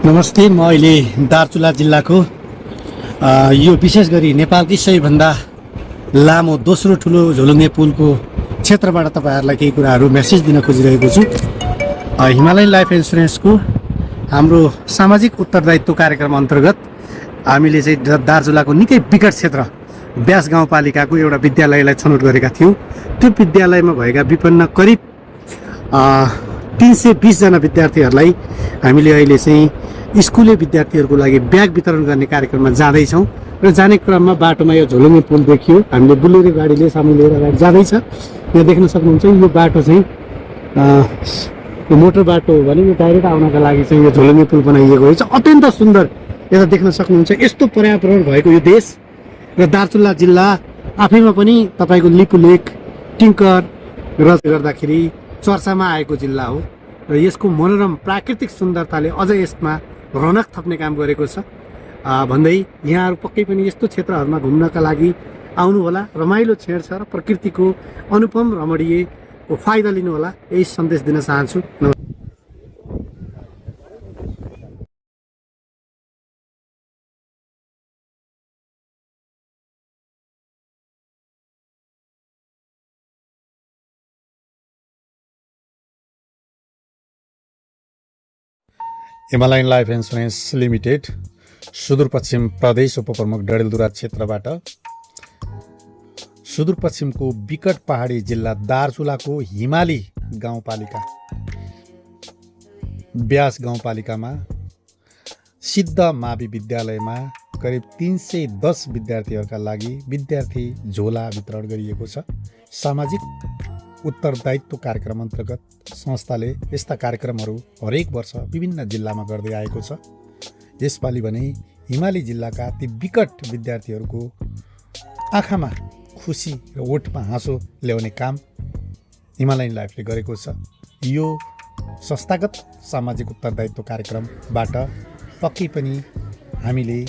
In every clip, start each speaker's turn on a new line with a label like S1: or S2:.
S1: नमस्ते। म अहिले दार्चुला जिल्लाको यो विशेष गरी नेपालकै सबैभन्दा लामो दोस्रो ठुलो झोलुङ्गे पुलको क्षेत्रबाट तपाईँहरूलाई केही कुराहरू मेसेज दिन खोजिरहेको छु। हिमालयन लाइफ इन्सुरेन्सको हाम्रो सामाजिक उत्तरदायित्व कार्यक्रम अन्तर्गत हामीले चाहिँ दार्चुलाको निकै विकट क्षेत्र ब्यास गाउँपालिकाको एउटा विद्यालयलाई छनौट गरेका थियौँ। त्यो विद्यालयमा भएका विपन्न करिब 320 जना विद्यार्थीहरूलाई हामीले अहिले चाहिँ स्कुले विद्यार्थीहरूको लागि ब्याग वितरण गर्ने कार्यक्रममा जाँदैछौँ र जाने क्रममा बाटोमा यो झोलुङ्गे पुल देखियो। हामीले बुलेरो गाडीले सामु लिएर अगाडि जाँदैछ। यहाँ देख्न सक्नुहुन्छ यो बाटो चाहिँ यो मोटर बाटो हो भने यो डाइरेक्ट आउनका लागि चाहिँ यो झोलुङ्गे पुल बनाइएको रहेछ। अत्यन्त सुन्दर यता देख्न सक्नुहुन्छ। यस्तो पर्यावरण भएको यो देश र दार्चुला जिल्ला आफैमा पनि तपाईँको लिपु लेक टिङ्कर र गर्दाखेरि चर्चामा आएको जिल्ला हो र यसको मनोरम प्राकृतिक सुन्दरताले अझ यसमा रौनक थप्ने काम गरेको छ भन्दै यहाँहरू पक्कै पनि यस्तो क्षेत्रहरूमा घुम्नका लागि आउनुहोला। रमाइलो क्षण छ र प्रकृतिको अनुपम रमणीयको फाइदा लिनुहोला, यही सन्देश दिन चाहन्छु।
S2: Himalayan life insurance limited Sudurpashchim प्रदेश उपप्रमुख डडेलधुरा क्षेत्रबाट सुदूरपश्चिमको विकट पहाडी जिल्ला दार्चुलाको हिमाली गाउँपालिका ब्यास गाउँपालिकामा सिद्ध मावि विद्यालयमा करिब 310 विद्यार्थीहरूका लागि विद्यार्थी झोला वितरण गरिएको छ। सामाजिक उत्तरदायित्व कार्यक्रम अन्तर्गत संस्थाले यस्ता कार्यक्रमहरू हरेक वर्ष विभिन्न जिल्लामा गर्दै आएको छ। यसपालि भने हिमाली जिल्लाका ती विकट विद्यार्थीहरूको आँखामा खुसी र ओठमा हाँसो ल्याउने काम हिमालयन लाइफले गरेको छ। यो संस्थागत सामाजिक उत्तरदायित्व कार्यक्रमबाट पक्कै पनि हामीले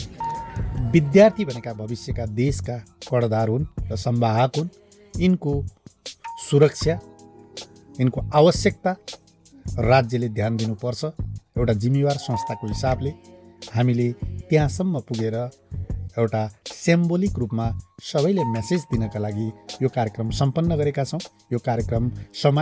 S2: विद्यार्थी भनेका भविष्यका देशका कर्णधार हुन् र संवाहक हुन्। यिनको सुरक्षा, यिनको आवश्यकता राज्यले ध्यान दिनुपर्छ। एउटा जिम्मेवार संस्थाको हिसाबले हामीले त्यहाँसम्म पुगेर एउटा सिम्बोलिक रूपमा सबैले मेसेज दिनका लागि यो कार्यक्रम सम्पन्न गरेका छौँ। यो कार्यक्रम समाज